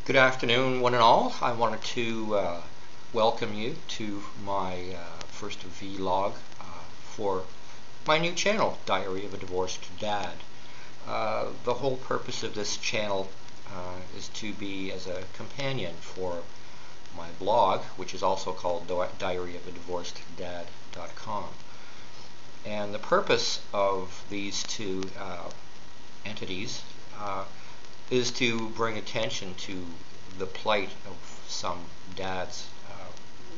Good afternoon, one and all. I wanted to welcome you to my first vlog for my new channel, Diary of a Divorced Dad. The whole purpose of this channel is to be as a companion for my blog, which is also called diaryofadivorceddad.com. And the purpose of these two entities is to bring attention to the plight of some dads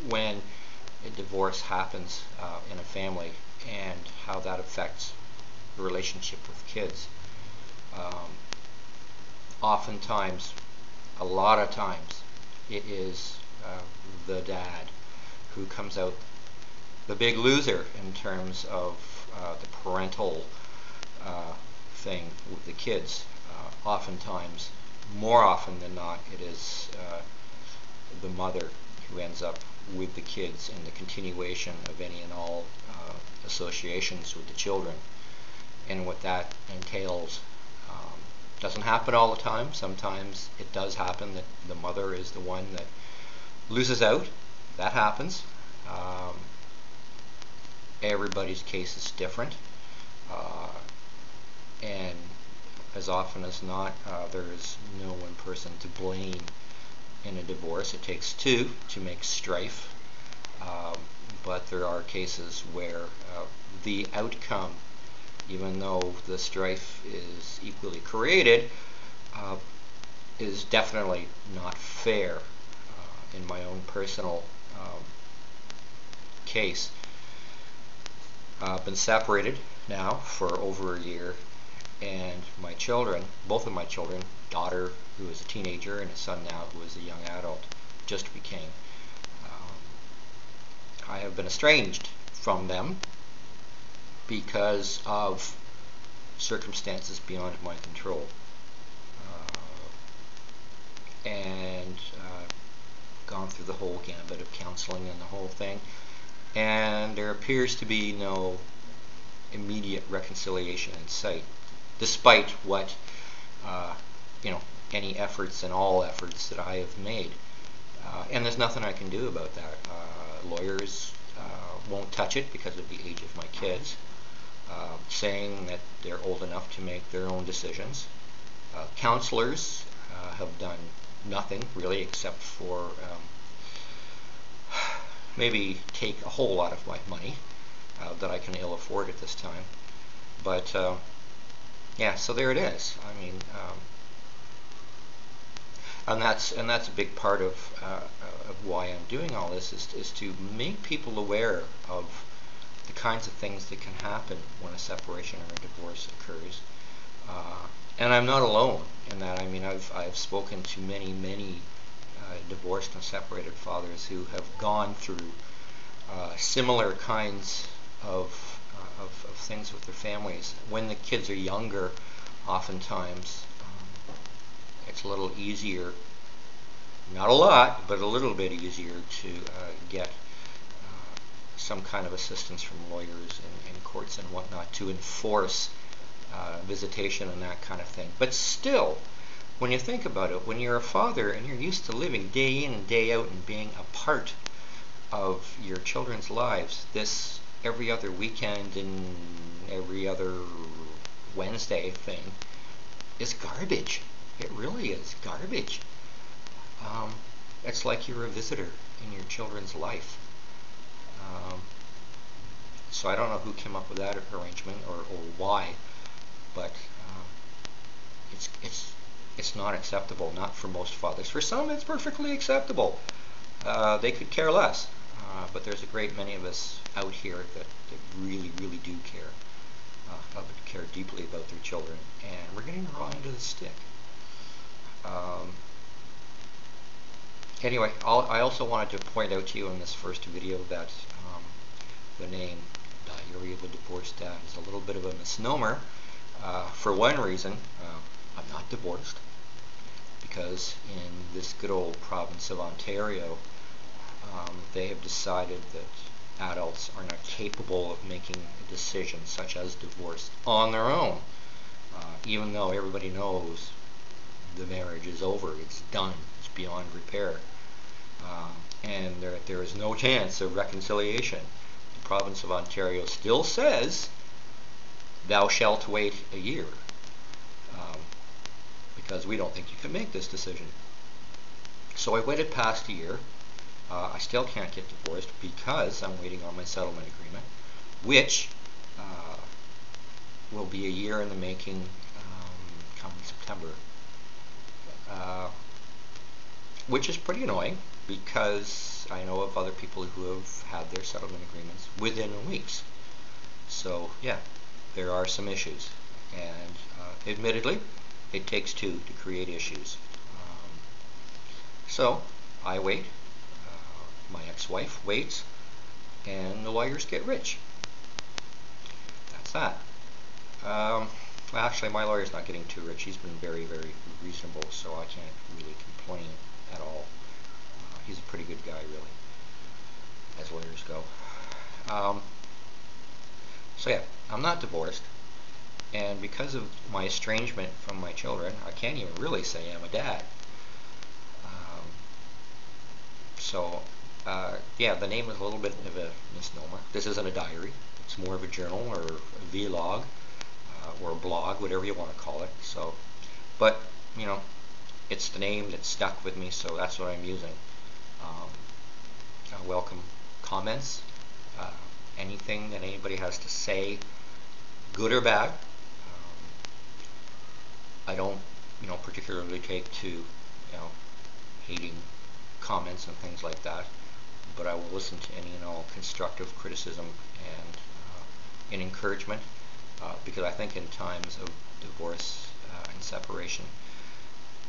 when a divorce happens in a family and how that affects the relationship with kids. Oftentimes, a lot of times, it is the dad who comes out the big loser in terms of the parental thing with the kids. Oftentimes, more often than not, it is the mother who ends up with the kids in the continuation of any and all associations with the children, and what that entails. Doesn't happen all the time. Sometimes it does happen that the mother is the one that loses out. That happens. Everybody's case is different, and as often as not, there is no one person to blame in a divorce. It takes two to make strife, but there are cases where the outcome, even though the strife is equally created, is definitely not fair. In my own personal case, I've been separated now for over a year, and my children, both of my children, daughter who is a teenager and a son now who is a young adult, just became, I have been estranged from them because of circumstances beyond my control, and gone through the whole gambit of counseling and the whole thing, and there appears to be no immediate reconciliation in sight, despite what any efforts and all efforts that I have made, and there's nothing I can do about that. Lawyers won't touch it because of the age of my kids, saying that they're old enough to make their own decisions. Counselors have done nothing really except for maybe take a whole lot of my money that I can ill afford at this time. But yeah, so there it is. I mean, and that's a big part of why I'm doing all this, is to make people aware of the kinds of things that can happen when a separation or a divorce occurs. And I'm not alone in that. I mean, I've spoken to many divorced and separated fathers who have gone through similar kinds of things with their families. When the kids are younger, oftentimes it's a little easier, not a lot, but a little bit easier to get some kind of assistance from lawyers and courts and whatnot to enforce visitation and that kind of thing. But still, when you think about it, when you're a father and you're used to living day in and day out and being a part of your children's lives, this every other weekend and every other Wednesday thing is garbage. It really is garbage. It's like you're a visitor in your children's life. So I don't know who came up with that arrangement or why, but it's not acceptable, not for most fathers. For some, it's perfectly acceptable. They could care less. But there's a great many of us out here that really do care deeply about their children, and we're getting the wrong end of the stick. Anyway, I also wanted to point out to you in this first video that the name Diary of a Divorced Dad is a little bit of a misnomer. For one reason, I'm not divorced, because in this good old province of Ontario, they have decided that adults are not capable of making a decision such as divorce on their own, even though everybody knows the marriage is over, it's done, beyond repair, and there is no chance of reconciliation. The province of Ontario still says, thou shalt wait a year, because we don't think you can make this decision. So I waited past a year. I still can't get divorced because I'm waiting on my settlement agreement, which will be a year in the making come September, which is pretty annoying because I know of other people who have had their settlement agreements within weeks. So yeah, there are some issues, and admittedly, it takes two to create issues. So I wait, my ex-wife waits, and the lawyers get rich. That's that. Well, actually, my lawyer's not getting too rich. He's been very, very reasonable, so I can't really complain at all. He's a pretty good guy, really, as lawyers go. So yeah, I'm not divorced, and because of my estrangement from my children, I can't even really say I'm a dad. Yeah, the name is a little bit of a misnomer. This isn't a diary. It's more of a journal or a vlog or a blog, whatever you want to call it. So, but you know, it's the name that stuck with me, so that's what I'm using. I welcome comments, anything that anybody has to say, good or bad. I don't, particularly take to, hating comments and things like that, but I will listen to any and all constructive criticism and encouragement, because I think in times of divorce and separation,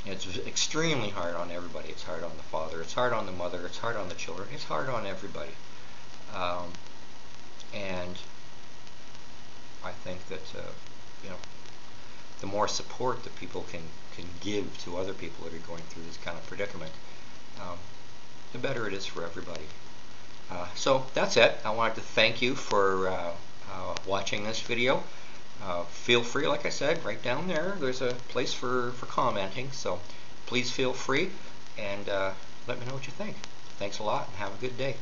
it's extremely hard on everybody. It's hard on the father, it's hard on the mother, it's hard on the children, it's hard on everybody. And I think that the more support that people can give to other people that are going through this kind of predicament, the better it is for everybody. So that's it. I wanted to thank you for watching this video. Feel free, like I said, right down there's a place for commenting, so please feel free, and let me know what you think. Thanks a lot, and have a good day.